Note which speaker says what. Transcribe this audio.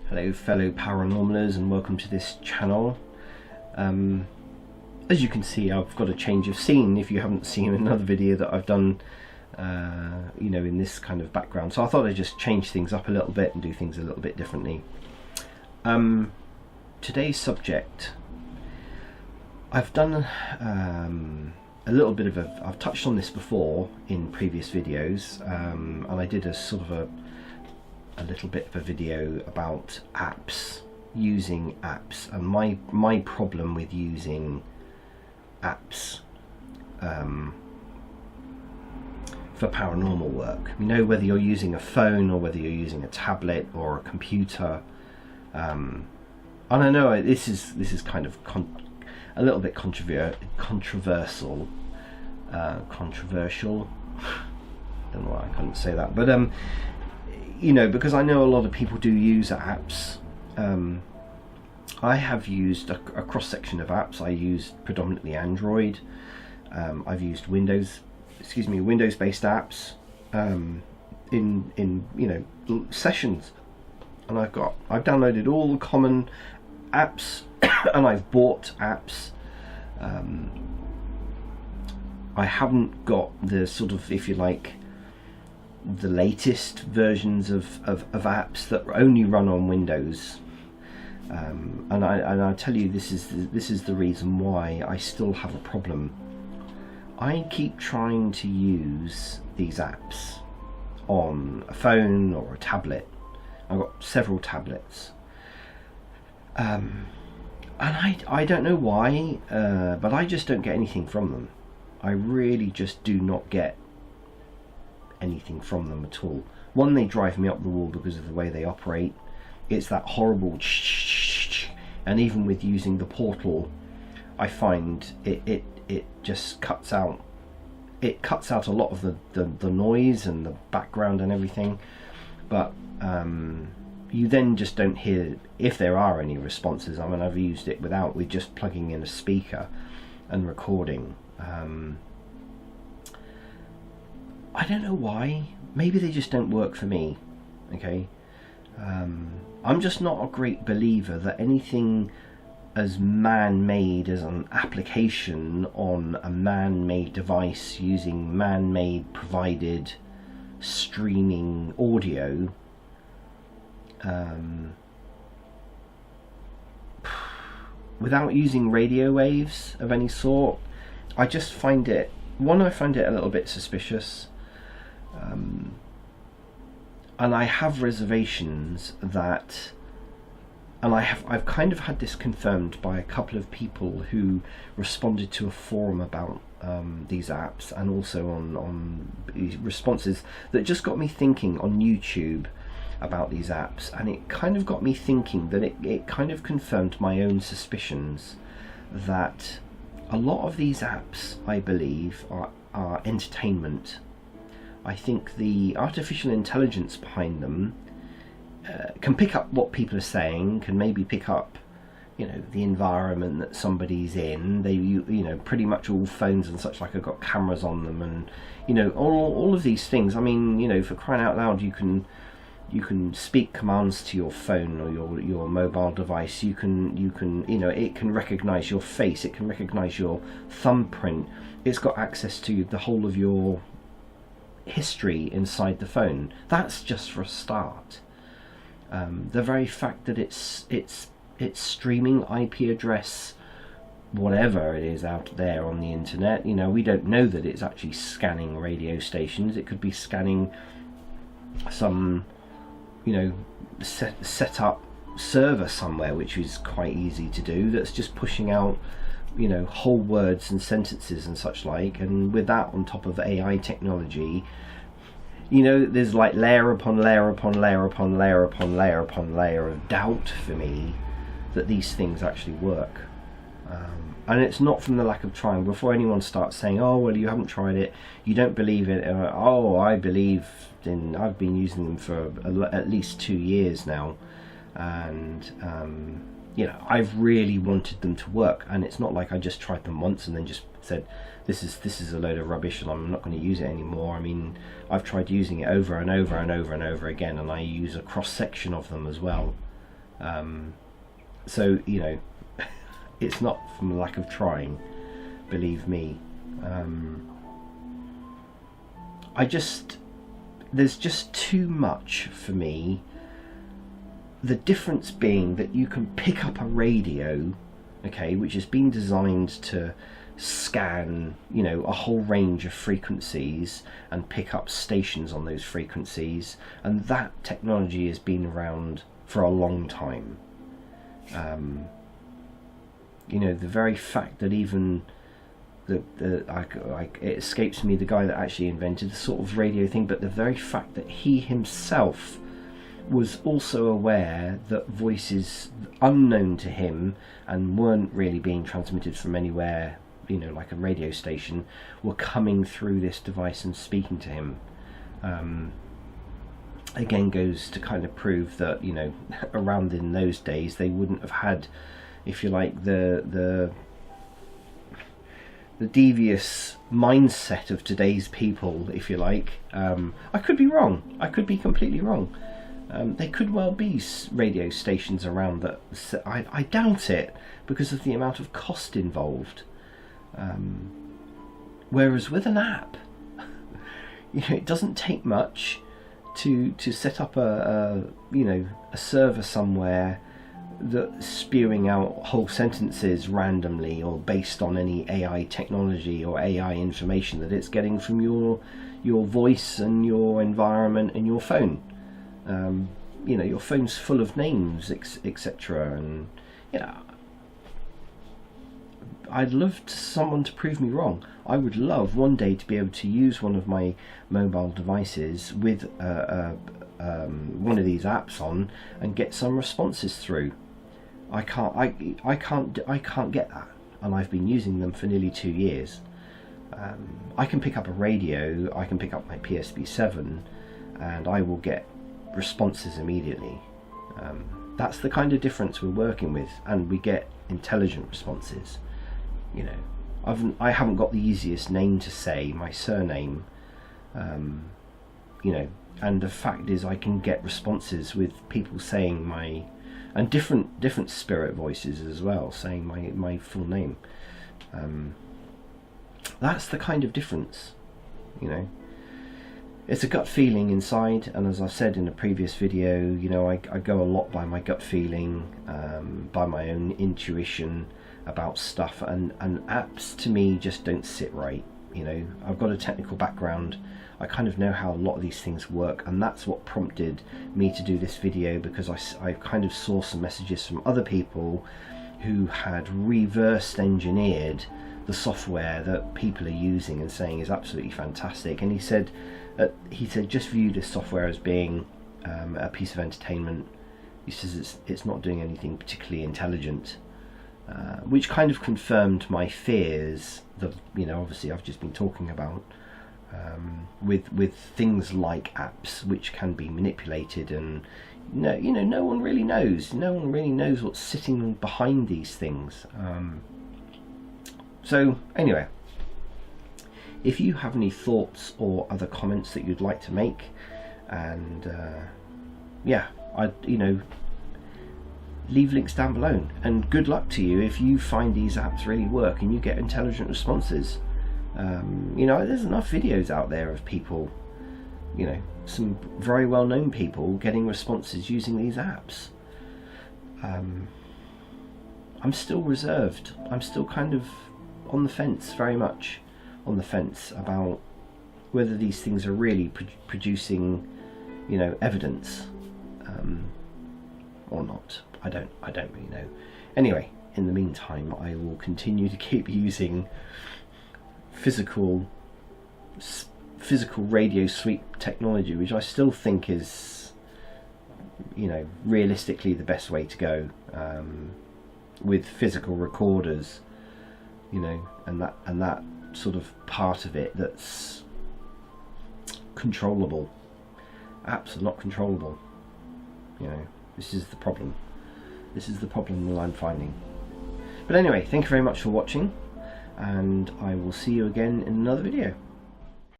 Speaker 1: Hello fellow paranormalers, and welcome to this channel. As you can see, I've got a change of scene if you haven't seen another video that I've done in this kind of background, so I thought I'd just change things up a little bit and do things a little bit differently. Today's subject, I've done a little bit of I've touched on this before in previous videos, and I did a sort of a little bit of a video about apps, using apps, and my problem with using apps for paranormal work. You know, whether you're using a phone or whether you're using a tablet or a computer, and I know this is kind of a little bit controversial. Controversial. Don't know why I couldn't say that, but because I know a lot of people do use apps. I have used a cross-section of apps. I used predominantly Android. I've used Windows-based apps in sessions, and I've downloaded all the common apps and I've bought apps. I haven't got the sort of, if you like, the latest versions of apps that only run on Windows, and I tell you, this is the reason why I still have a problem. I keep trying to use these apps on a phone or a tablet. I've got several tablets, and I don't know why, but I just don't get anything from them. I really just do not get anything from them at all. One, they drive me up the wall because of the way they operate. It's that horrible and even with using the portal, I find it just cuts out a lot of the noise and the background and everything, but you then just don't hear if there are any responses. I mean, I've used it with just plugging in a speaker and recording. I don't know why. Maybe they just don't work for me. Okay, I'm just not a great believer that anything as man-made as an application on a man-made device using man-made provided streaming audio without using radio waves of any sort. I just find it, I find it a little bit suspicious. And I have reservations that, and I've kind of had this confirmed by a couple of people who responded to a forum about these apps, and also on responses that just got me thinking on YouTube about these apps, and it kind of got me thinking that it kind of confirmed my own suspicions that a lot of these apps, I believe, are entertainment. I think the artificial intelligence behind them can pick up what people are saying, can maybe pick up, the environment that somebody's in. They, pretty much all phones and such like have got cameras on them, and all of these things. I mean, for crying out loud, you can speak commands to your phone or your mobile device. You can it can recognize your face, it can recognize your thumbprint. It's got access to the whole of your history inside the phone. That's just for a start. The very fact that it's streaming IP address, whatever it is out there on the internet, we don't know that it's actually scanning radio stations. It could be scanning some set up server somewhere, which is quite easy to do, that's just pushing out whole words and sentences and such like. And with that on top of AI technology, there's like layer upon layer upon layer upon layer upon layer upon layer of doubt for me that these things actually work. And it's not from the lack of trying. Before anyone starts saying, oh well, you haven't tried it, you don't believe it, oh, I believe in, I've been using them for at least 2 years now, and I've really wanted them to work. And it's not like I just tried them once and then just said, this is a load of rubbish and I'm not going to use it anymore. I mean, I've tried using it over and over and over and over again, and I use a cross section of them as well. So, you know, it's not from a lack of trying, believe me. There's just too much for me. The difference being that you can pick up a radio, okay, which has been designed to scan, you know, a whole range of frequencies and pick up stations on those frequencies, and that technology has been around for a long time. You know, the very fact that even it escapes me the guy that actually invented the sort of radio thing, but the very fact that he himself was also aware that voices unknown to him and weren't really being transmitted from anywhere, you know, like a radio station, were coming through this device and speaking to him, again goes to kind of prove that, you know, around in those days they wouldn't have had, if you like, the devious mindset of today's people, if you like. I could be wrong. I could be completely wrong. There could well be radio stations around that. I doubt it, because of the amount of cost involved. Whereas with an app, you know, it doesn't take much to set up a server somewhere that's spewing out whole sentences randomly or based on any AI technology or AI information that it's getting from your voice and your environment and your phone. You know, your phone's full of names, etc. And, you know, I'd love someone to prove me wrong. I would love one day to be able to use one of my mobile devices with one of these apps on and get some responses through. I can't get that, and I've been using them for nearly 2 years. I can pick up a radio, I can pick up my PSB7, and I will get responses immediately. That's the kind of difference we're working with, and we get intelligent responses. You know, I haven't got the easiest name to say, my surname, you know, and the fact is I can get responses with people saying my, and different spirit voices as well, saying my full name. That's the kind of difference, you know. It's a gut feeling inside, and as I said in a previous video, you know, I go a lot by my gut feeling, by my own intuition about stuff, and apps to me just don't sit right. You know, I've got a technical background, I kind of know how a lot of these things work, and that's what prompted me to do this video, because I kind of saw some messages from other people who had reverse engineered the software that people are using and saying is absolutely fantastic. And he said just view this software as being a piece of entertainment. He says it's not doing anything particularly intelligent, which kind of confirmed my fears that, you know, obviously I've just been talking about, with things like apps which can be manipulated, and no one really knows. No one really knows what's sitting behind these things. So anyway, if you have any thoughts or other comments that you'd like to make, and yeah, leave links down below, and good luck to you if you find these apps really work and you get intelligent responses. You know, there's enough videos out there of people, you know, some very well-known people getting responses using these apps. I'm still reserved. I'm still kind of on the fence, very much on the fence about whether these things are really producing, you know, evidence, or not. I don't really know. Anyway, in the meantime, I will continue to keep using physical radio sweep technology, which I still think is, you know, realistically the best way to go, with physical recorders, you know, and that sort of part of it that's controllable. Apps are not controllable, you know. This is the problem. This is the problem that I'm finding. But anyway, thank you very much for watching, and I will see you again in another video.